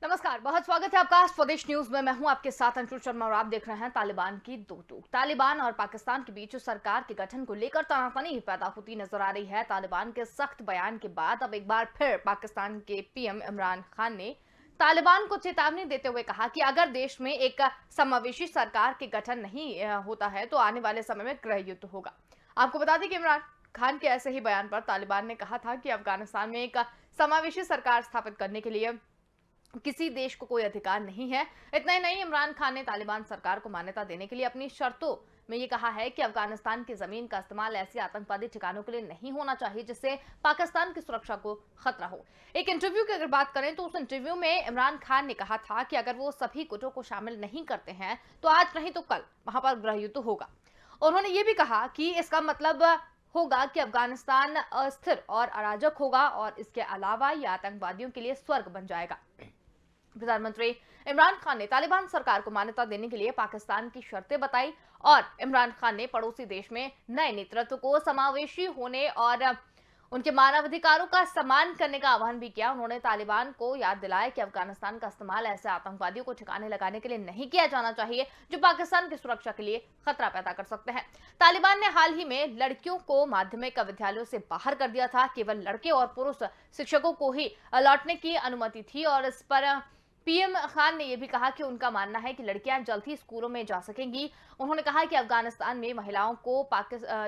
नमस्कार, बहुत स्वागत है आपका स्वदेश न्यूज में। मैं हूं आपके साथ अंशुल शर्मा और आप देख रहे हैं तालिबान की दो टूक। तालिबान और पाकिस्तान के बीच सरकार के गठन को लेकर तनातनी पैदा होती नजर आ रही है। तालिबान के सख्त बयान के बाद अब एक बार फिर पाकिस्तान के पीएम इमरान खान ने तालिबान को चेतावनी देते हुए कहा कि अगर देश में एक समावेशी सरकार के गठन नहीं होता है तो आने वाले समय में गृह युद्ध होगा। आपको बता दें कि इमरान खान के ऐसे ही बयान पर तालिबान ने कहा था कि अफगानिस्तान में एक समावेशी सरकार स्थापित करने के लिए किसी देश को कोई अधिकार नहीं है। इतना ही नहीं, इमरान खान ने तालिबान सरकार को मान्यता देने के लिए अपनी शर्तों में ये कहा है कि अफगानिस्तान की जमीन का इस्तेमाल ऐसे आतंकवादी ठिकानों के लिए नहीं होना चाहिए जिससे पाकिस्तान की सुरक्षा को खतरा हो। एक इंटरव्यू की अगर बात करें तो उस इंटरव्यू में इमरान खान ने कहा था कि अगर वो सभी गुटों को शामिल नहीं करते हैं तो आज नहीं तो कल वहां पर गृह युद्ध होगा। उन्होंने ये भी कहा कि इसका मतलब होगा कि अफगानिस्तान अस्थिर और अराजक होगा और इसके अलावा यह आतंकवादियों के लिए स्वर्ग बन जाएगा। प्रधानमंत्री इमरान खान ने तालिबान सरकार को मान्यता देने के लिए पाकिस्तान की शर्तें बताई और इमरान खान ने पड़ोसी देश में नए नेतृत्व को समावेशी होने और उनके मानवाधिकारों का सम्मान करने का आह्वान भी किया। उन्होंने तालिबान को याद दिलाया कि अफगानिस्तान का इस्तेमाल ऐसे आतंकवादियों को ठिकाने लगाने के लिए नहीं किया जाना चाहिए जो पाकिस्तान की सुरक्षा के लिए खतरा पैदा कर सकते हैं। तालिबान ने हाल ही में लड़कियों को माध्यमिक विद्यालयों से बाहर कर दिया था। केवल लड़के और पुरुष शिक्षकों को ही लौटने की अनुमति थी और इस पर पीएम खान ने यह भी कहा कि उनका मानना है कि लड़कियां जल्द ही स्कूलों में जा सकेंगी। उन्होंने कहा कि अफगानिस्तान में महिलाओं को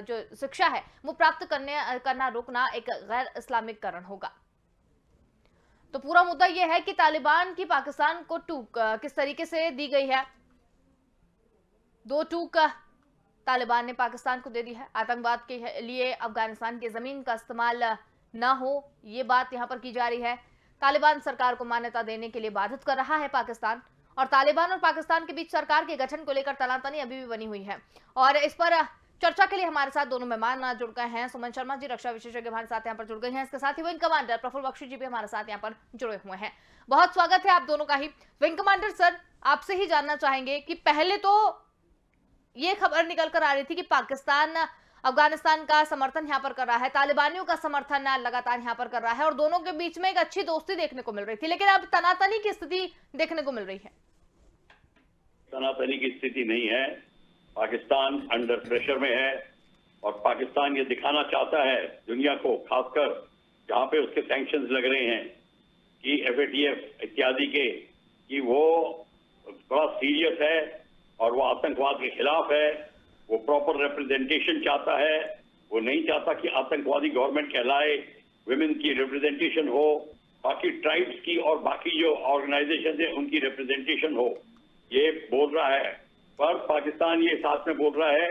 जो शिक्षा है वो प्राप्त करना रोकना एक गैर इस्लामिककरण होगा। तो पूरा मुद्दा यह है कि तालिबान की पाकिस्तान को टूक किस तरीके से दी गई है। दो टूक तालिबान ने पाकिस्तान को दे दी है। आतंकवाद के लिए अफगानिस्तान की जमीन का इस्तेमाल न हो, ये बात यहां पर की जा रही है। तालिबान सरकार को मान्यता देने के लिए बाधित कर रहा है पाकिस्तान, और तालिबान और पाकिस्तान के बीच सरकार के गठन को लेकर तनातनी अभी भी बनी हुई है। और इस पर चर्चा के लिए हमारे साथ दोनों मेहमान जुड़ गए हैं। सुमन शर्मा जी, रक्षा विशेषज्ञ, हमारे साथ यहाँ पर जुड़ गए हैं। इसके साथ ही विंग कमांडर प्रफुल्ल बख्शी जी भी हमारे साथ यहाँ पर जुड़े हुए हैं। बहुत स्वागत है आप दोनों का ही। विंग कमांडर सर, आपसे ही जानना चाहेंगे कि पहले तो ये खबर निकल कर आ रही थी कि पाकिस्तान अफगानिस्तान का समर्थन यहां पर कर रहा है, तालिबानियों का समर्थन लगातार यहां पर कर रहा है और दोनों के बीच में एक अच्छी दोस्ती देखने को मिल रही थी, लेकिन अब तनातनी की स्थिति देखने को मिल रही है। तनातनी की स्थिति नहीं है, पाकिस्तान अंडर प्रेशर में है और पाकिस्तान ये दिखाना चाहता है दुनिया को, खासकर जहां पे उसके सैंक्शंस लग रहे हैं कि FATF इत्यादि के, कि वो बड़ा सीरियस है और वो आतंकवाद के खिलाफ है। वो प्रॉपर रिप्रेजेंटेशन चाहता है, वो नहीं चाहता कि आतंकवादी गवर्नमेंट कहलाए, विमेन की रिप्रेजेंटेशन हो, बाकी ट्राइब्स की और बाकी जो ऑर्गेनाइजेशन है उनकी रिप्रेजेंटेशन हो, ये बोल रहा है। पर पाकिस्तान ये साथ में बोल रहा है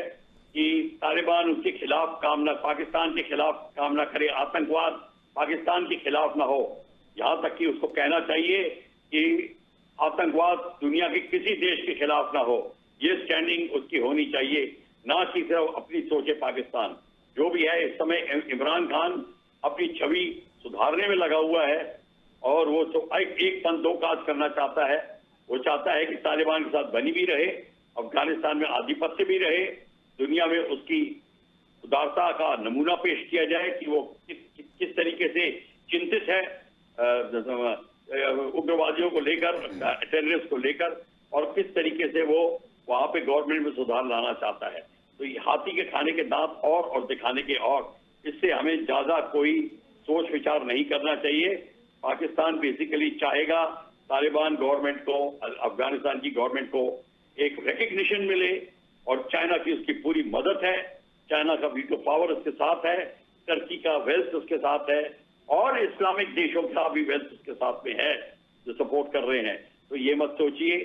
कि तालिबान उसके खिलाफ काम ना, पाकिस्तान के खिलाफ काम ना करे, आतंकवाद पाकिस्तान के खिलाफ ना हो। यहाँ तक कि उसको कहना चाहिए कि आतंकवाद दुनिया के किसी देश के खिलाफ ना हो, ये स्टैंडिंग उसकी होनी चाहिए, ना कि सिर्फ अपनी सोचे पाकिस्तान। जो भी है इस समय इमरान खान अपनी छवि सुधारने में लगा हुआ है और वो तो एक पन दो काज करना चाहता है। वो चाहता है कि तालिबान के साथ बनी भी रहे, अफगानिस्तान में आधिपत्य भी रहे, दुनिया में उसकी उदारता का नमूना पेश किया जाए कि वो किस तरीके से चिंतित है उग्रवादियों को लेकर, टेररिस्ट को लेकर, और किस तरीके से वो वहां पे गवर्नमेंट में सुधार लाना चाहता है। तो ये हाथी के खाने के दांत और दिखाने के और, इससे हमें ज्यादा कोई सोच विचार नहीं करना चाहिए। पाकिस्तान बेसिकली चाहेगा तालिबान गवर्नमेंट को, अफगानिस्तान की गवर्नमेंट को एक रिकग्निशन मिले और चाइना की उसकी पूरी मदद है, चाइना का वीटो पावर उसके साथ है, टर्की का वेल्थ उसके साथ है और इस्लामिक देशों का भी वेल्थ उसके साथ में है जो सपोर्ट कर रहे हैं। तो ये मत सोचिए,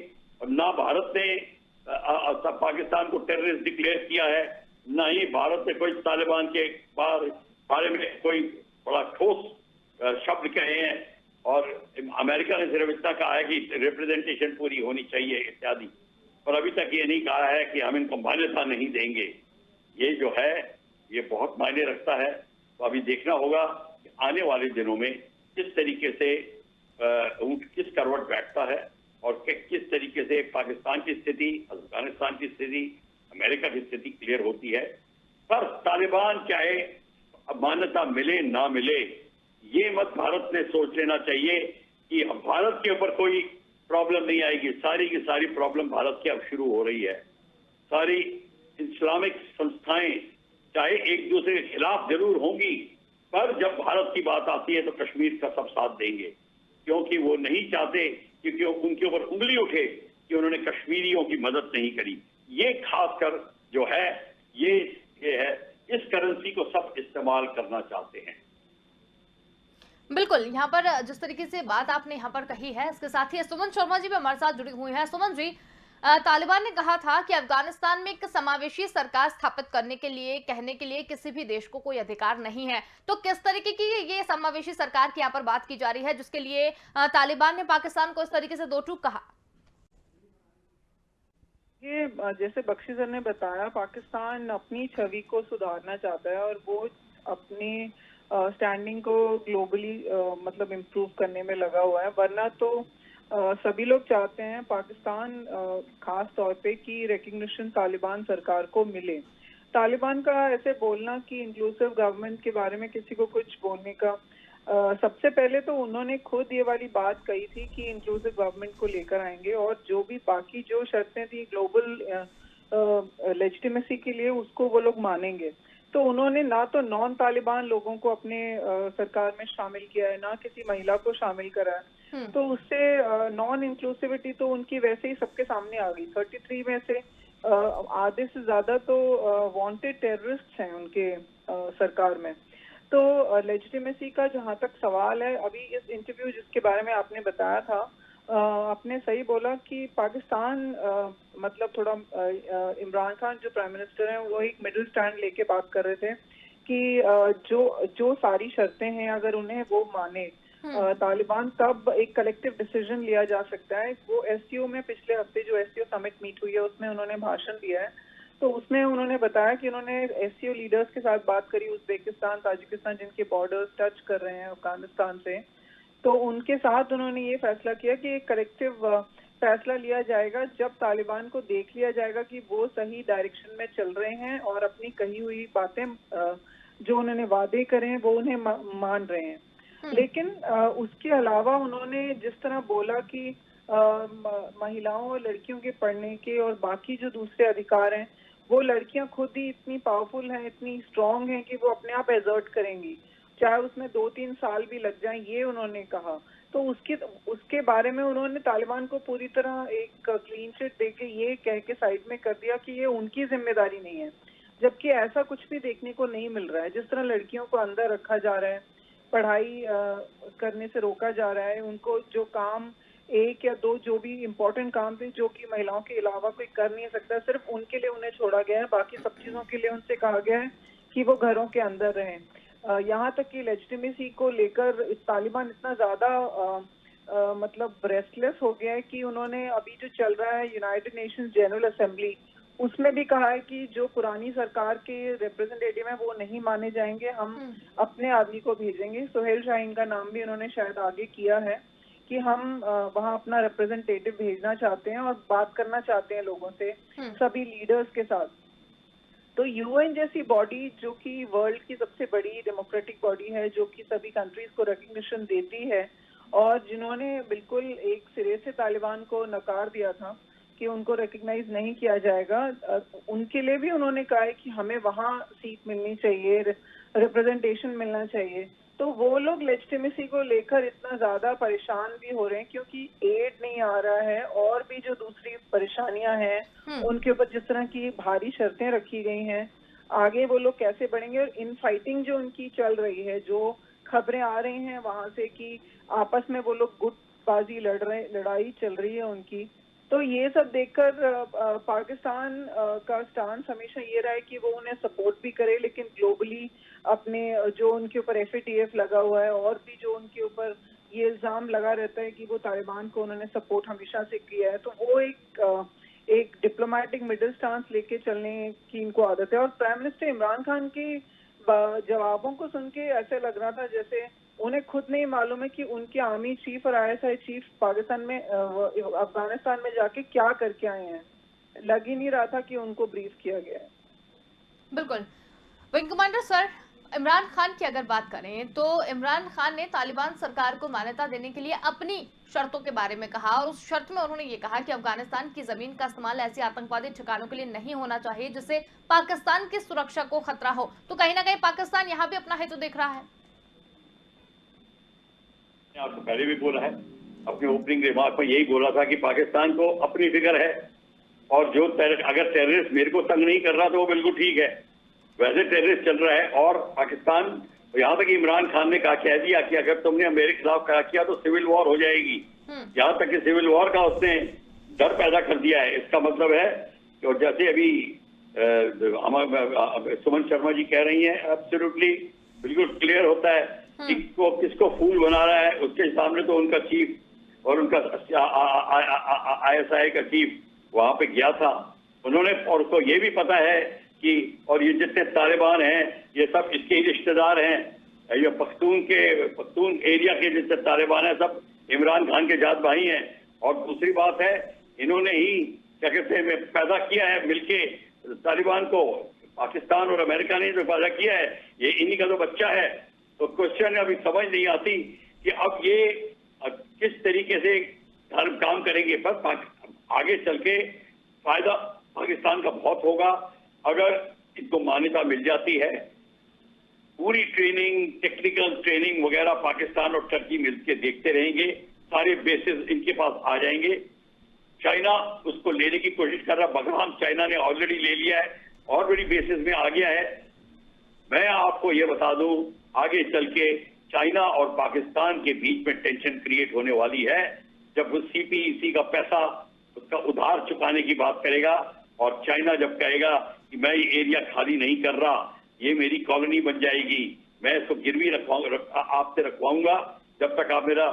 ना भारत ने पाकिस्तान को टेररिस्ट डिक्लेयर किया है, ना ही भारत ने कोई तालिबान के बारे में कोई बड़ा ठोस शब्द कहे हैं, और अमेरिका ने सिर्फ इतना कहा है कि रिप्रेजेंटेशन पूरी होनी चाहिए इत्यादि, पर अभी तक ये नहीं कहा है कि हम इनको मान्यता नहीं देंगे। ये जो है ये बहुत मायने रखता है। तो अभी देखना होगा कि आने वाले दिनों में किस तरीके से किस करवट बैठता है और किस तरीके से पाकिस्तान की स्थिति, अफगानिस्तान की स्थिति, अमेरिका की स्थिति क्लियर होती है। पर तालिबान चाहे मान्यता मिले ना मिले, ये मत भारत ने सोच लेना चाहिए कि अब भारत के ऊपर कोई प्रॉब्लम नहीं आएगी। सारी की सारी प्रॉब्लम भारत की अब शुरू हो रही है। सारी इस्लामिक संस्थाएं चाहे एक दूसरे के खिलाफ जरूर होंगी, पर जब भारत की बात आती है तो कश्मीर का सब साथ देंगे, क्योंकि वो नहीं चाहते कि उनके ऊपर उंगली उठे कि उन्होंने कश्मीरियों की मदद नहीं करी। ये खासकर जो है ये है, इस करेंसी को सब इस्तेमाल करना चाहते हैं। बिल्कुल, यहाँ पर जिस तरीके से बात आपने यहाँ पर कही है, इसके साथ ही सुमन शर्मा जी भी हमारे साथ जुड़ी हुई हैं। सुमन जी, तालिबान ने कहा था कि अफगानिस्तान में एक समावेशी सरकार स्थापित करने के लिए कहने के लिए किसी भी देश को कोई अधिकार नहीं है। तो किस तरीके की ये समावेशी सरकार की यहाँ पर बात की जा रही है, जिसके लिए तालिबान ने पाकिस्तान को इस तरीके से दो टूक कहा? ये जैसे बख्शी सर ने बताया, पाकिस्तान अपनी छवि को सुधारना चाहता है और वो अपनी स्टैंडिंग को ग्लोबली मतलब इम्प्रूव करने में लगा हुआ है। वरना तो सभी लोग चाहते हैं पाकिस्तान खास तौर पे कि रिकग्निशन तालिबान सरकार को मिले। तालिबान का ऐसे बोलना कि इंक्लूसिव गवर्नमेंट के बारे में किसी को कुछ बोलने का सबसे पहले तो उन्होंने खुद ये वाली बात कही थी कि इंक्लूसिव गवर्नमेंट को लेकर आएंगे और जो भी बाकी जो शर्तें थी ग्लोबल लेजिटिमेसी के लिए उसको वो लोग मानेंगे। तो उन्होंने ना तो नॉन तालिबान लोगों को अपने सरकार में शामिल किया है, ना किसी महिला को शामिल करा है। तो उससे नॉन इंक्लूसिविटी तो उनकी वैसे ही सबके सामने आ गई। 33 में से आधे से ज्यादा तो वांटेड टेररिस्ट हैं उनके सरकार में। तो लेजिटिमेसी का जहां तक सवाल है, अभी इस इंटरव्यू जिसके बारे में आपने बताया था, आपने सही बोला कि पाकिस्तान मतलब थोड़ा इमरान खान जो प्राइम मिनिस्टर हैं वो एक मिडिल स्टैंड लेके बात कर रहे थे कि जो सारी शर्तें हैं अगर उन्हें वो माने तालिबान, तब एक कलेक्टिव डिसीजन लिया जा सकता है। वो एससीओ में पिछले हफ्ते जो एससीओ समिट मीट हुई है उसमें उन्होंने भाषण दिया है। तो उसमें उन्होंने बताया कि उन्होंने एससीओ लीडर्स के साथ बात करी, उज्बेकिस्तान, ताजिकिस्तान जिनके बॉर्डर्स टच कर रहे हैं अफगानिस्तान से। तो उनके साथ उन्होंने ये फैसला किया कि एक कलेक्टिव फैसला लिया जाएगा जब तालिबान को देख लिया जाएगा कि वो सही डायरेक्शन में चल रहे हैं और अपनी कही हुई बातें जो उन्होंने वादे करे हैं वो उन्हें मान रहे हैं। लेकिन उसके अलावा उन्होंने जिस तरह बोला कि महिलाओं और लड़कियों के पढ़ने के और बाकी जो दूसरे अधिकार हैं वो लड़कियां खुद ही इतनी पावरफुल हैं, इतनी स्ट्रांग हैं कि वो अपने आप एजर्ट करेंगी, चाहे उसमें 2-3 साल भी लग जाएं, ये उन्होंने कहा। तो उसके बारे में उन्होंने तालिबान को पूरी तरह एक क्लीन चिट देके ये कह के साइड में कर दिया कि ये उनकी जिम्मेदारी नहीं है, जबकि ऐसा कुछ भी देखने को नहीं मिल रहा है। जिस तरह लड़कियों को अंदर रखा जा रहा है, पढ़ाई करने से रोका जा रहा है, उनको जो काम 1 या 2 जो भी इम्पोर्टेंट काम थे जो कि महिलाओं के अलावा कोई कर नहीं सकता, सिर्फ उनके लिए उन्हें छोड़ा गया है। बाकी सब चीजों के लिए उनसे कहा गया है कि वो घरों के अंदर रहें। यहाँ तक कि लेजिटिमेसी को लेकर तालिबान इतना ज्यादा मतलब रेस्टलेस हो गया है कि उन्होंने अभी जो चल रहा है यूनाइटेड नेशंस जनरल असेंबली, उसमें भी कहा है कि जो पुरानी सरकार के रिप्रेजेंटेटिव हैं वो नहीं माने जाएंगे, हम अपने आदमी को भेजेंगे। सुहेल शाहीन का नाम भी उन्होंने शायद आगे किया है कि हम वहाँ अपना रिप्रेजेंटेटिव भेजना चाहते हैं और बात करना चाहते हैं लोगों से, सभी लीडर्स के साथ। तो यूएन जैसी बॉडी जो कि वर्ल्ड की सबसे बड़ी डेमोक्रेटिक बॉडी है, जो कि सभी कंट्रीज को रिकग्निशन देती है और जिन्होंने बिल्कुल एक सिरे से तालिबान को नकार दिया था कि उनको रिकग्नाइज नहीं किया जाएगा, उनके लिए भी उन्होंने कहा है कि हमें वहाँ सीट मिलनी चाहिए, रिप्रेजेंटेशन मिलना चाहिए। तो वो लोग लेजिटिमेसी को लेकर इतना ज्यादा परेशान भी हो रहे हैं क्योंकि एड नहीं आ रहा है और भी जो दूसरी परेशानियां हैं उनके ऊपर जिस तरह की भारी शर्तें रखी गई हैं, आगे वो लोग कैसे बढ़ेंगे। और इन फाइटिंग जो उनकी चल रही है, जो खबरें आ रही हैं वहां से कि आपस में वो लोग गुटबाजी लड़ रहे, लड़ाई चल रही है उनकी, तो ये सब देखकर पाकिस्तान का स्टांस हमेशा ये रहा है कि वो उन्हें सपोर्ट भी करे, लेकिन ग्लोबली अपने जो उनके ऊपर FATF लगा हुआ है और भी जो उनके ऊपर ये इल्जाम लगा रहता है कि वो तालिबान को उन्होंने सपोर्ट हमेशा से किया है, तो वो एक डिप्लोमेटिक मिडिल स्टांस लेके चलने की इनको आदत है। और प्राइम मिनिस्टर इमरान खान के जवाबों को सुन के ऐसे लग रहा था जैसे उन्हें खुद नहीं मालूम है कि उनके आर्मी चीफ और ISI चीफ पाकिस्तान में अफगानिस्तान में जाके क्या करके आए हैं। लग ही नहीं रहा था कि उनको ब्रीफ किया गया है। बिल्कुल। Wing commander sir, Imran Khan की अगर बात करें तो इमरान खान ने तालिबान सरकार को मान्यता देने के लिए अपनी शर्तों के बारे में कहा और उस शर्त में उन्होंने ये कहा कि अफगानिस्तान की जमीन का इस्तेमाल ऐसे आतंकवादी ठिकानों के लिए नहीं होना चाहिए जिससे पाकिस्तान की सुरक्षा को खतरा हो। तो कहीं ना कहीं पाकिस्तान यहाँ भी अपना हित तो देख रहा है। आपको पहले भी बोला है, अपने ओपनिंग रिमार्क में यही बोला था कि पाकिस्तान को अपनी फिक्र है और जो अगर टेररिस्ट मेरे को तंग नहीं कर रहा तो वो बिल्कुल ठीक है, वैसे टेररिस्ट चल रहा है। और पाकिस्तान, यहाँ तक इमरान खान ने कह दिया कि अगर तुमने मेरे खिलाफ कहा किया तो सिविल वॉर हो जाएगी। यहाँ तक कि सिविल वॉर का उसने डर पैदा कर दिया है। इसका मतलब है कि जैसे अभी सुमन शर्मा जी कह रही हैं, एब्सोल्युटली बिल्कुल क्लियर होता है कि किसको फूल बना रहा है। उसके सामने तो उनका चीफ और उनका ISI का चीफ वहां पे गया था, उन्होंने, और उसको ये भी पता है कि और ये जितने तालिबान हैं ये सब इसके ही रिश्तेदार हैं। ये पख्तून एरिया के जितने तालिबान हैं सब इमरान खान के जात भाई हैं। और दूसरी बात है, इन्होंने ही क्या कहते हैं पैदा किया है मिलके तालिबान को, पाकिस्तान और अमेरिका ने जो पैदा किया है, ये इन्हीं का तो बच्चा है। तो क्वेश्चन अभी समझ नहीं आती कि अब ये किस तरीके से काम करेंगे। पर आगे चल के फायदा पाकिस्तान का बहुत होगा अगर इनको मान्यता मिल जाती है। पूरी ट्रेनिंग, टेक्निकल ट्रेनिंग वगैरह पाकिस्तान और टर्की मिलकर देखते रहेंगे, सारे बेसिस इनके पास आ जाएंगे। चाइना उसको लेने की कोशिश कर रहा है, बगराम चाइना ने ऑलरेडी ले लिया है और बड़ी बेसिस में आ गया है। मैं आपको ये बता दूं, आगे चल के चाइना और पाकिस्तान के बीच में टेंशन क्रिएट होने वाली है जब वो CPEC का पैसा उसका उधार चुकाने की बात करेगा और चाइना जब कहेगा कि मैं ये एरिया खाली नहीं कर रहा, ये मेरी कॉलोनी बन जाएगी, मैं इसको गिरवी आपसे रखवाऊंगा जब तक आप मेरा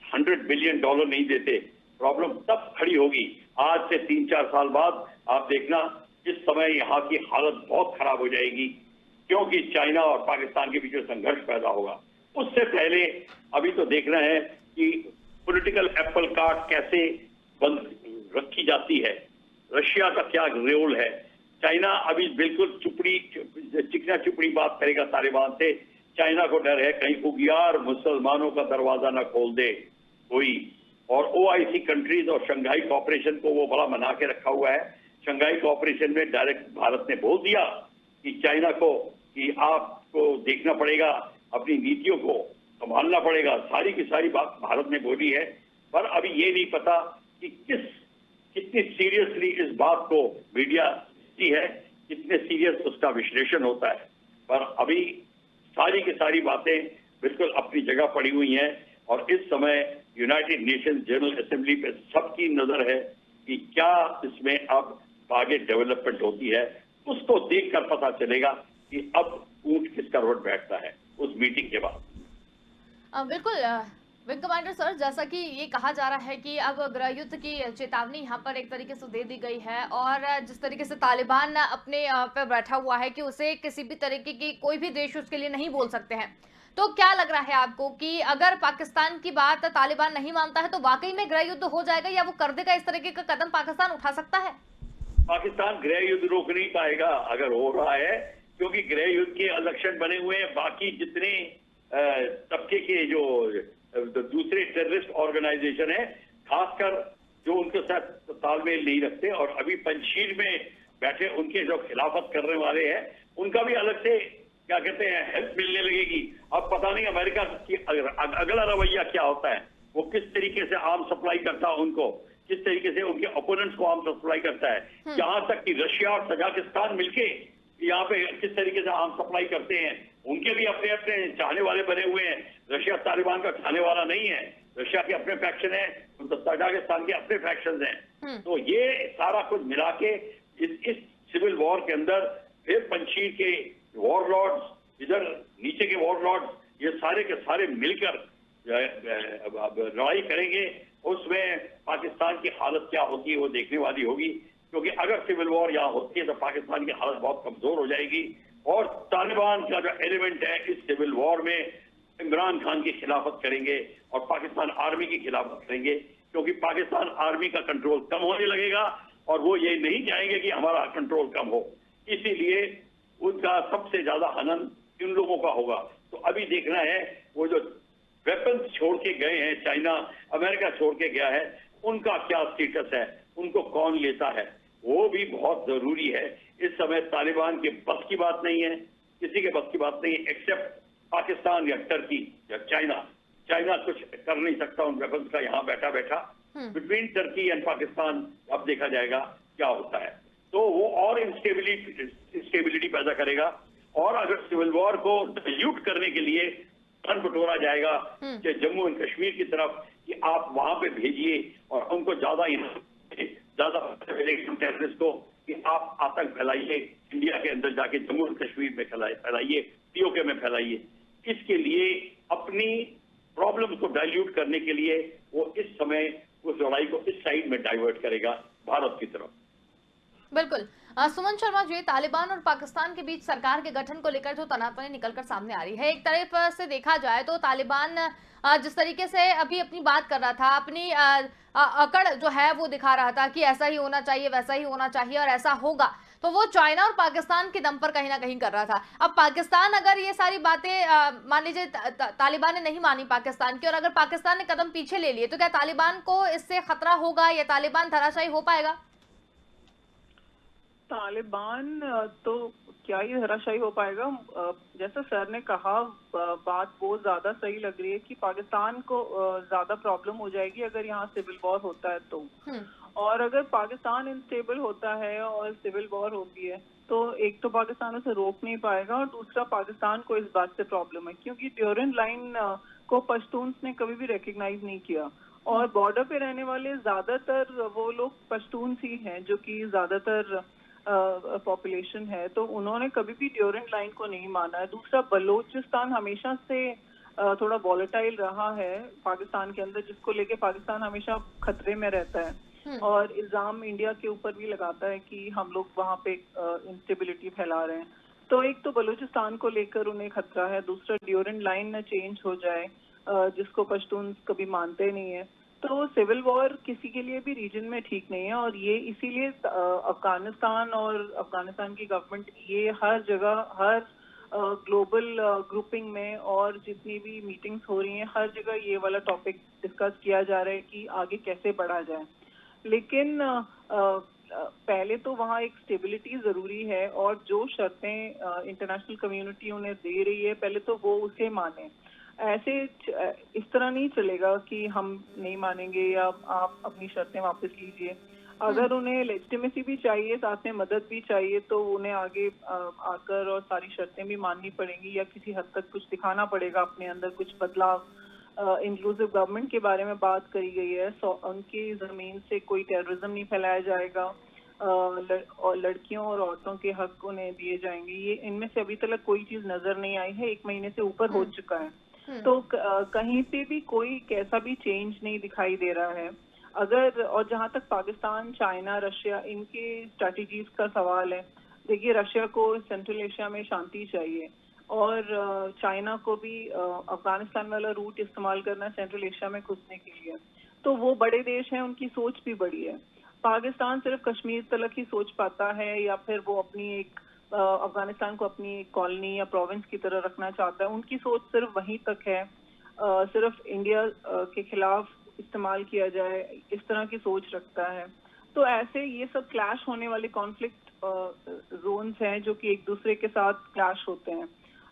$100 बिलियन नहीं देते। प्रॉब्लम तब खड़ी होगी। आज से 3-4 साल बाद आप देखना, इस समय यहाँ की हालत बहुत खराब हो जाएगी क्योंकि चाइना और पाकिस्तान के बीच में संघर्ष पैदा होगा। उससे पहले अभी तो देख रहे हैं कि पॉलिटिकल एप्पल कार्ट कैसे बंद रखी जाती है, रशिया का क्या रोल है। चाइना अभी बिल्कुल चिकना चुपड़ी बात करेगा तालिबान से। चाइना को डर है कहीं उगियार मुसलमानों का दरवाजा ना खोल दे कोई। और OIC कंट्रीज और शंघाई कॉपरेशन को वो बड़ा मना के रखा हुआ है। शंघाई कॉपरेशन में डायरेक्ट भारत ने बोल दिया कि चाइना को कि आपको देखना पड़ेगा, अपनी नीतियों को संभालना पड़ेगा। सारी की सारी बात भारत ने बोली है, पर अभी ये नहीं पता कि कितनी सीरियसली इस बात को मीडिया ली है, कितने सीरियस उसका विश्लेषण होता है। पर अभी सारी की सारी बातें बिल्कुल अपनी जगह पड़ी हुई हैं और इस समय यूनाइटेड नेशंस जनरल असेंबली पे सबकी नजर है कि क्या इसमें अब आगे डेवलपमेंट होती है। उसको देखकर पता चलेगा कि अब ऊंट किस करवट बैठता है उस मीटिंग के बाद। बिल्कुल विंग कमांडर सर, जैसा कि ये कहा जा रहा है कि अब गृह युद्ध की चेतावनी यहाँ पर एक तरीके से दे दी गई है और जिस तरीके से तालिबान अपने पे बैठा हुआ है कि उसे किसी भी तरीके की कोई भी देश उसके लिए नहीं बोल सकते हैं, तो क्या लग रहा है आपको कि अगर पाकिस्तान की बात तालिबान नहीं मानता है तो वाकई में गृह युद्ध हो जाएगा या वो कर देगा? इस तरीके का कदम पाकिस्तान उठा सकता है? पाकिस्तान गृह युद्ध रोक नहीं पाएगा अगर हो रहा है, क्योंकि गृह युद्ध के लक्षण बने हुए हैं। बाकी जितने तबके के जो दूसरे टेररिस्ट ऑर्गेनाइजेशन है, खासकर जो उनके साथ तालमेल नहीं रखते और अभी पंचशील में बैठे उनके जो खिलाफत करने वाले हैं, उनका भी अलग से क्या कहते हैं हेल्प मिलने लगेगी। अब पता नहीं अमेरिका की अगला रवैया क्या होता है, वो किस तरीके से आर्म सप्लाई करता है उनको, किस तरीके से उनके ओपोनेंट्स को आर्म सप्लाई करता है। यहाँ तक कि रशिया और तजाकिस्तान मिलके यहाँ पे किस तरीके से आर्म सप्लाई करते हैं। उनके भी अपने अपने चाहने वाले बने हुए हैं। रशिया तालिबान का चाहने वाला नहीं है, रशिया के अपने फैक्शन है, तजाकिस्तान के अपने फैक्शन हैं। तो ये सारा कुछ मिला के इस सिविल वॉर के अंदर फिर पंचशील के वॉरलॉर्ड्स, इधर नीचे के वॉरलॉर्ड्स, ये सारे के सारे मिलकर लड़ाई करेंगे। उसमें पाकिस्तान की हालत क्या होती है वो देखने वाली होगी, क्योंकि अगर सिविल वॉर यहाँ होती है तो पाकिस्तान की हालत बहुत कमजोर हो जाएगी। और तालिबान का जो एलिमेंट है इस सिविल वॉर में इमरान खान की खिलाफत करेंगे और पाकिस्तान आर्मी की खिलाफत करेंगे, क्योंकि पाकिस्तान आर्मी का कंट्रोल कम होने लगेगा और वो ये नहीं चाहेंगे कि हमारा कंट्रोल कम हो। इसीलिए उनका सबसे ज्यादा हनन इन लोगों का होगा। तो अभी देखना है वो जो वेपन्स छोड़ के गए हैं, चाइना अमेरिका छोड़ के गया है, उनका क्या स्टेटस है, उनको कौन लेता है, वो भी बहुत जरूरी है। इस समय तालिबान के बस की बात नहीं है, किसी के बस की बात नहीं है एक्सेप्ट पाकिस्तान या टर्की या चाइना। चाइना कुछ कर नहीं सकता उन वेपन्स का यहाँ बैठा बैठा। बिटवीन टर्की एंड पाकिस्तान अब देखा जाएगा क्या होता है। तो वो और इंस्टेबिलिटी पैदा करेगा, और अगर सिविल वॉर को डाइल्यूट करने के लिए तन बटोरा जाएगा कि जम्मू एंड कश्मीर की तरफ कि आप वहां पे भेजिए और उनको ज्यादा टेररिस्ट को कि आप आतंक फैलाइए, इंडिया के अंदर जाके जम्मू एंड कश्मीर में फैलाइए, पीओके में फैलाइए। इसके लिए अपनी प्रॉब्लम्स को डाइल्यूट करने के लिए वो इस समय उस लड़ाई को इस साइड में डाइवर्ट करेगा भारत की तरफ। बिल्कुल। सुमन शर्मा जी, तालिबान और पाकिस्तान के बीच सरकार के गठन को लेकर जो तनातनी निकलकर सामने आ रही है, एक तरफ से देखा जाए तो तालिबान जिस तरीके से अभी अपनी बात कर रहा था, अपनी अकड़ जो है वो दिखा रहा था कि ऐसा ही होना चाहिए, वैसा ही होना चाहिए और ऐसा होगा, तो वो चाइना और पाकिस्तान के दम पर कहीं ना कहीं कर रहा था। अब पाकिस्तान अगर ये सारी बातें मान लीजिए तालिबान ने नहीं मानी पाकिस्तान की, और अगर पाकिस्तान ने कदम पीछे ले लिए, तो क्या तालिबान को इससे खतरा होगा या तालिबान धराशायी हो पाएगा? तालिबान तो क्या ही धराशायी हो पाएगा। जैसा सर ने कहा, बात वो ज्यादा सही लग रही है कि पाकिस्तान को ज्यादा प्रॉब्लम हो जाएगी अगर यहाँ सिविल वॉर होता है तो। और अगर पाकिस्तान इनस्टेबल होता है और सिविल वॉर होती है तो एक तो पाकिस्तान उसे रोक नहीं पाएगा, और दूसरा पाकिस्तान को इस बात से प्रॉब्लम है क्योंकि ड्यूरेंट लाइन को पश्तून्स ने कभी भी रिकग्नाइज नहीं किया, और बॉर्डर पे रहने वाले ज्यादातर वो लोग पश्तून्स ही हैं जो कि ज्यादातर पॉपुलेशन है, तो उन्होंने कभी भी ड्यूरेंट लाइन को नहीं माना है। दूसरा, बलूचिस्तान हमेशा से थोड़ा वॉलेटाइल रहा है पाकिस्तान के अंदर, जिसको लेके पाकिस्तान हमेशा खतरे में रहता है और इल्जाम इंडिया के ऊपर भी लगाता है कि हम लोग वहाँ पे इंस्टेबिलिटी फैला रहे हैं। तो एक तो बलूचिस्तान को लेकर उन्हें खतरा है, दूसरा ड्यूरेंट लाइन न चेंज हो जाए जिसको पश्तून कभी मानते नहीं है। तो सिविल वॉर किसी के लिए भी रीजन में ठीक नहीं है, और ये इसीलिए अफगानिस्तान और अफगानिस्तान की गवर्नमेंट ये हर जगह, हर ग्लोबल ग्रुपिंग में और जितनी भी मीटिंग्स हो रही हैं, हर जगह ये वाला टॉपिक डिस्कस किया जा रहा है कि आगे कैसे बढ़ा जाए। लेकिन पहले तो वहाँ एक स्टेबिलिटी जरूरी है, और जो शर्तें इंटरनेशनल कम्युनिटी उन्हें दे रही है पहले तो वो उसे माने। ऐसे इस तरह नहीं चलेगा कि हम नहीं मानेंगे या आप अपनी शर्तें वापस लीजिए। अगर उन्हें लेजिटिमेसी भी चाहिए, साथ में मदद भी चाहिए, तो उन्हें आगे आकर और सारी शर्तें भी माननी पड़ेंगी या किसी हद तक कुछ दिखाना पड़ेगा अपने अंदर, कुछ बदलाव। इंक्लूसिव गवर्नमेंट के बारे में बात करी गई है, उनकी जमीन से कोई टेररिज्म नहीं फैलाया जाएगा, और लड़कियों और औरतों के हक उन्हें दिए जाएंगे। ये इनमें से अभी तक कोई चीज नजर नहीं आई है, 1 महीने से ऊपर हो चुका है, तो कहीं पे भी कोई कैसा भी चेंज नहीं दिखाई दे रहा है। अगर, और जहां तक पाकिस्तान, चाइना, रशिया इनके स्ट्रैटेजीज का सवाल है, देखिए रशिया को सेंट्रल एशिया में शांति चाहिए, और चाइना को भी अफगानिस्तान वाला रूट इस्तेमाल करना सेंट्रल एशिया में घुसने के लिए। तो वो बड़े देश हैं, उनकी सोच भी बड़ी है। पाकिस्तान सिर्फ कश्मीर तक ही सोच पाता है, या फिर वो अपनी एक अफगानिस्तान को अपनी कॉलोनी या प्रोविंस की तरह रखना चाहता है। उनकी सोच सिर्फ वहीं तक है, सिर्फ इंडिया के खिलाफ इस्तेमाल किया जाए, इस तरह की सोच रखता है। तो ऐसे ये सब क्लैश होने वाले कॉन्फ्लिक्ट जोन्स हैं जो कि एक दूसरे के साथ क्लैश होते हैं।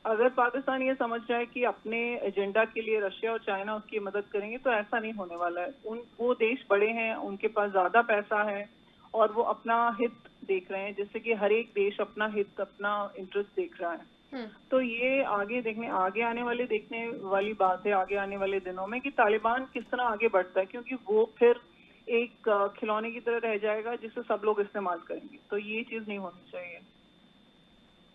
अगर पाकिस्तान ये समझ जाए कि अपने एजेंडा के लिए रशिया और चाइना उसकी मदद करेंगे, तो ऐसा नहीं होने वाला है। वो देश बड़े हैं, उनके पास ज्यादा पैसा है, और वो अपना हित देख रहे हैं, जैसे कि हर एक देश अपना हित, अपना इंटरेस्ट देख रहा है। तो ये आगे आने वाली बात है, आगे आने वाले दिनों में, कि तालिबान किस तरह आगे बढ़ता है, क्योंकि वो फिर एक खिलौने की तरह रह जाएगा जिसे सब लोग इस्तेमाल करेंगे। तो ये चीज नहीं होनी चाहिए।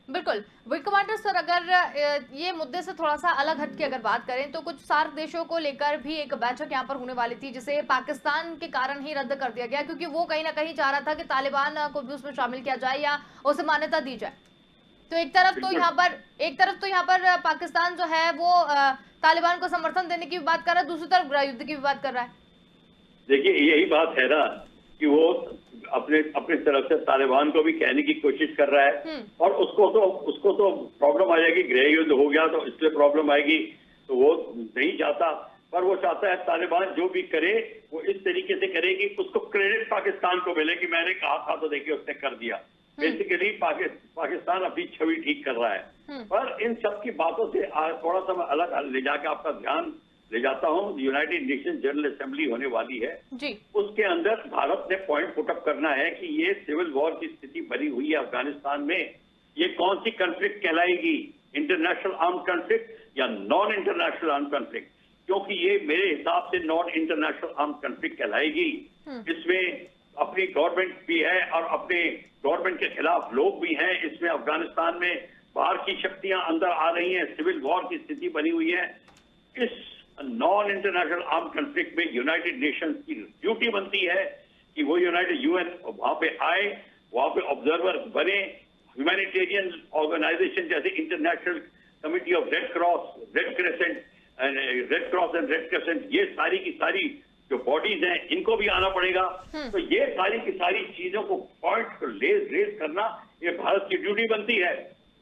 बिल्कुल। विंग कमांडर सर, अगर ये मुद्दे से थोड़ा सा अलग हट के अगर बात करें, तो कुछ सार्क देशों को लेकर भी एक बैठक यहाँ पर होने वाली थी, जिसे पाकिस्तान के कारण ही रद्द कर दिया गया, क्योंकि वो कहीं ना कहीं चाह रहा था कि तालिबान को भी उसमें शामिल किया जाए या उसे मान्यता दी जाए। तो एक तरफ तो यहाँ पर पाकिस्तान जो है वो तालिबान को समर्थन देने की भी बात कर रहा है, दूसरी तरफ गृह युद्ध की भी बात कर रहा है। देखिए, यही बात है ना कि वो अपने अपनी तरफ से तालिबान को भी कहने की कोशिश कर रहा है, और उसको तो प्रॉब्लम आ जाएगी, गृह युद्ध हो गया तो इसलिए प्रॉब्लम आएगी, तो वो नहीं चाहता। पर वो चाहता है तालिबान जो भी करे वो इस तरीके से करे कि उसको क्रेडिट पाकिस्तान को मिले कि मैंने कहा था तो देखिए उसने कर दिया। बेसिकली पाकिस्तान अपनी छवि ठीक कर रहा है। पर इन सब की बातों से थोड़ा सा मैं अलग ले जाकर आपका ध्यान ले जाता हूँ। यूनाइटेड नेशन जनरल असेंबली होने वाली है जी। उसके अंदर भारत ने पॉइंट पुटअप करना है कि ये सिविल वॉर की स्थिति बनी हुई है अफगानिस्तान में, ये कौन सी कॉन्फ्लिक्ट कहलाएगी, इंटरनेशनल आर्म कॉन्फ्लिक्ट या नॉन इंटरनेशनल आर्म कॉन्फ्लिक्ट? क्योंकि ये मेरे हिसाब से नॉन इंटरनेशनल आर्म कॉन्फ्लिक्ट कहलाएगी। इसमें अपनी गवर्नमेंट भी है और अपने गवर्नमेंट के खिलाफ लोग भी हैं। इसमें अफगानिस्तान में बाहर की शक्तियां अंदर आ रही हैं, सिविल वॉर की स्थिति बनी हुई है। इस नॉन इंटरनेशनल आर्म कॉन्फ्लिक्ट में यूनाइटेड नेशंस की ड्यूटी बनती है कि वो यूनाइटेड यूएन वहां पे आए, वहां पे ऑब्जर्वर बने। ह्यूमैनिटेरियन ऑर्गेनाइजेशन जैसे international committee of red cross and red crescent, ये सारी की सारी जो बॉडीज हैं इनको भी आना पड़ेगा। तो ये सारी की सारी चीजों को पॉइंट को रेज करना ये भारत की ड्यूटी बनती है।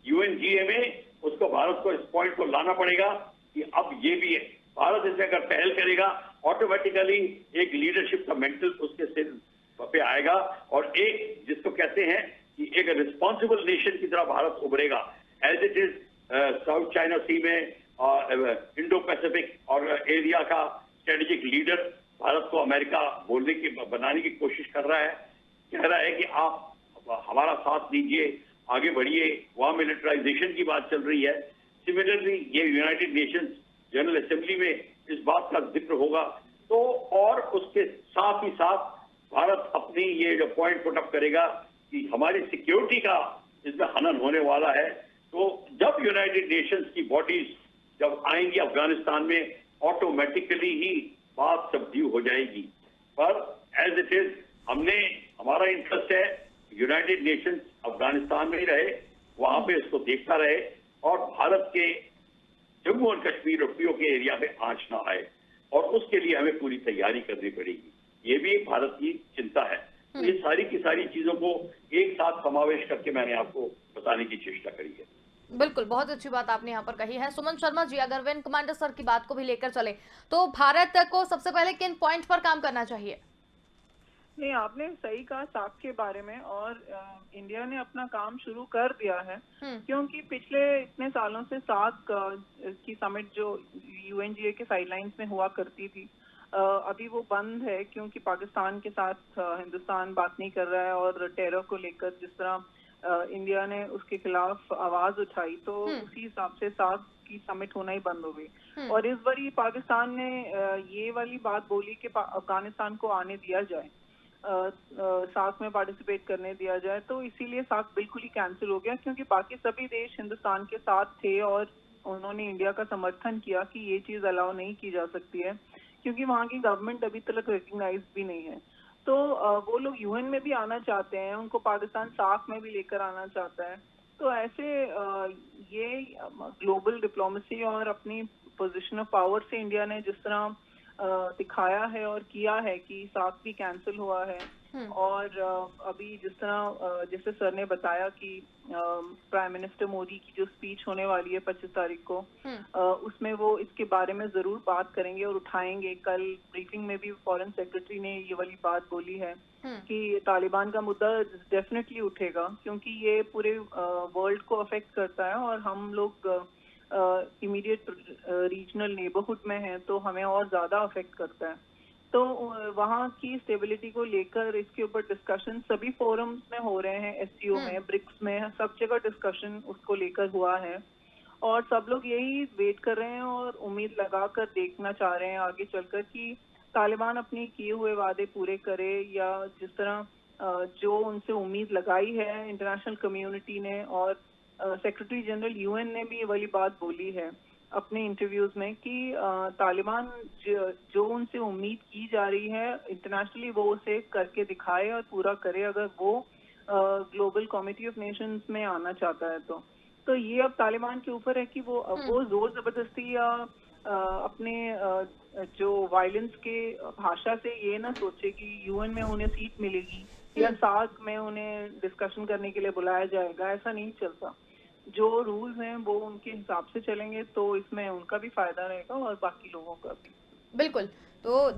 यूएनजीए में उसको भारत को इस पॉइंट को लाना पड़ेगा कि अब ये भी है, भारत इसमें अगर पहल करेगा ऑटोमेटिकली एक लीडरशिप का मेंटल उसके सिर पे आएगा और एक जिसको कहते हैं कि एक रिस्पॉन्सिबल नेशन की तरह भारत उभरेगा। As it is South China Sea में और इंडो पैसिफिक और एरिया का स्ट्रेटेजिक लीडर भारत को अमेरिका बनाने की कोशिश कर रहा है, कह रहा है कि आप हमारा साथ दीजिए, आगे बढ़िए। वहां मिलिटराइजेशन की बात चल रही है। सिमिलरली ये यूनाइटेड नेशंस जनरल असेंबली में इस बात का जिक्र होगा। तो और उसके साथ ही साथ भारत अपनी ये जो पॉइंट पुटअप करेगा कि हमारी सिक्योरिटी का इसमें हनन होने वाला है। तो जब यूनाइटेड नेशंस की बॉडीज जब आएंगी अफगानिस्तान में ऑटोमेटिकली ही बात सबड्यू हो जाएगी। पर एज इट इज हमारा इंटरेस्ट है यूनाइटेड नेशंस अफगानिस्तान में ही रहे, वहां पे इसको देखता रहे और भारत के जम्मू और कश्मीर और पीओके एरिया में आंच ना आए, और उसके लिए हमें पूरी तैयारी करनी पड़ेगी। ये भी भारत की चिंता है। तो ये सारी की सारी चीजों को एक साथ समावेश करके मैंने आपको बताने की चेष्टा करी है। बिल्कुल, बहुत अच्छी बात आपने यहाँ पर कही है। सुमन शर्मा जी, अगर विंग कमांडर सर की बात को भी लेकर चले तो भारत को सबसे पहले किन पॉइंट पर काम करना चाहिए? नहीं, आपने सही कहा सार्क के बारे में, और इंडिया ने अपना काम शुरू कर दिया है क्योंकि पिछले इतने सालों से सार्क की समिट जो यूएनजीए के साइडलाइंस में हुआ करती थी, अभी वो बंद है क्योंकि पाकिस्तान के साथ हिंदुस्तान बात नहीं कर रहा है और टेरर को लेकर जिस तरह इंडिया ने उसके खिलाफ आवाज उठाई, तो उसी हिसाब से सार्क की समिट होना ही बंद हो गई। और इस बार पाकिस्तान ने ये वाली बात बोली कि अफगानिस्तान को आने दिया जाए, सार्क में पार्टिसिपेट करने दिया जाए, तो इसीलिए सार्क बिल्कुल ही कैंसिल हो गया क्योंकि बाकी सभी देश हिंदुस्तान के साथ थे और उन्होंने इंडिया का समर्थन किया कि ये चीज अलाउ नहीं की जा सकती है क्योंकि वहाँ की गवर्नमेंट अभी तक रिकग्नाइज भी नहीं है। तो वो लोग यूएन में भी आना चाहते हैं, उनको पाकिस्तान सार्क में भी लेकर आना चाहता है। तो ऐसे ये ग्लोबल डिप्लोमेसी और अपनी पोजीशन ऑफ पावर से इंडिया ने जिस तरह दिखाया है और किया है कि सार्क भी कैंसिल हुआ है, और अभी जिस तरह जैसे सर ने बताया कि प्राइम मिनिस्टर मोदी की जो स्पीच होने वाली है 25 तारीख को, उसमें वो इसके बारे में जरूर बात करेंगे और उठाएंगे। कल ब्रीफिंग में भी फॉरेन सेक्रेटरी ने ये वाली बात बोली है कि तालिबान का मुद्दा डेफिनेटली उठेगा क्योंकि ये पूरे वर्ल्ड को अफेक्ट करता है और हम लोग इमीडिएट रीजनल नेबरहुड में हैं तो हमें और ज्यादा अफेक्ट करता है। तो वहाँ की स्टेबिलिटी को लेकर इसके ऊपर डिस्कशन सभी फोरम्स में हो रहे हैं, एससीओ में, ब्रिक्स में, सब जगह डिस्कशन उसको लेकर हुआ है और सब लोग यही वेट कर रहे हैं और उम्मीद लगाकर देखना चाह रहे हैं आगे चलकर कि तालिबान अपने किए हुए वादे पूरे करे या जिस तरह जो उनसे उम्मीद लगाई है इंटरनेशनल कम्युनिटी ने, और सेक्रेटरी जनरल यूएन ने भी ये वाली बात बोली है अपने इंटरव्यूज में कि तालिबान जो उनसे उम्मीद की जा रही है इंटरनेशनली वो उसे करके दिखाए और पूरा करे अगर वो ग्लोबल कमिटी ऑफ नेशंस में आना चाहता है। तो ये अब तालिबान के ऊपर है कि वो जोर जबरदस्ती या अपने जो वायलेंस के भाषा से ये ना सोचे कि यूएन में उन्हें सीट मिलेगी या सार्क में उन्हें डिस्कशन करने के लिए बुलाया जाएगा, ऐसा नहीं चलता। जो रूल्स हैं वो उनके हिसाब से चलेंगे तो इसमें उनका भी फायदा रहेगा और बाकी लोगों का भी। बिल्कुल। तो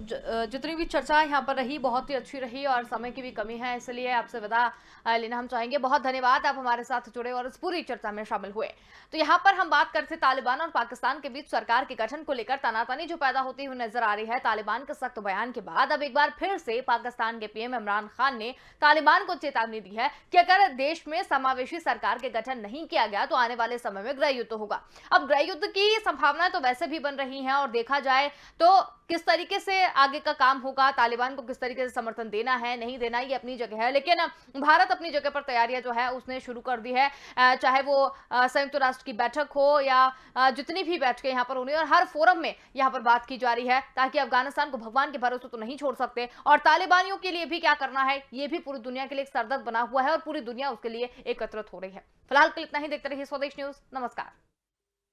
जितनी भी चर्चा यहाँ पर रही बहुत ही अच्छी रही और समय की भी कमी है, इसलिए आपसे विदा लेना हम चाहेंगे। बहुत धन्यवाद, आप हमारे साथ जुड़े और इस पूरी चर्चा में शामिल हुए। तो यहाँ पर हम बात करते तालिबान और पाकिस्तान के बीच सरकार के गठन को लेकर तनातनी जो पैदा होती हुई नजर आ रही है तालिबान के सख्त बयान के बाद। अब एक बार फिर से पाकिस्तान के पीएम इमरान खान ने तालिबान को चेतावनी दी है कि अगर देश में समावेशी सरकार के गठन नहीं किया गया तो आने वाले समय में गृह युद्ध होगा। अब गृह युद्ध की संभावनाएं तो वैसे भी बन रही हैं और देखा जाए तो किस तरीके से आगे का काम होगा, तालिबान को किस तरीके से समर्थन देना है नहीं देना, ये अपनी जगह है, लेकिन भारत अपनी जगह पर तैयारियां जो है उसने शुरू कर दी है। चाहे वो संयुक्त राष्ट्र की बैठक हो या जितनी भी बैठकें यहाँ पर होनी और हर फोरम में यहाँ पर बात की जा रही है, ताकि अफगानिस्तान को भगवान के भरोसे तो नहीं छोड़ सकते और तालिबानियों के लिए भी क्या करना है ये भी पूरी दुनिया के लिए एक सरदर्द बना हुआ है और पूरी दुनिया उसके लिए एकत्रित हो रही है। फिलहाल के लिए इतना ही। देखते रहिए स्वदेश न्यूज। नमस्कार।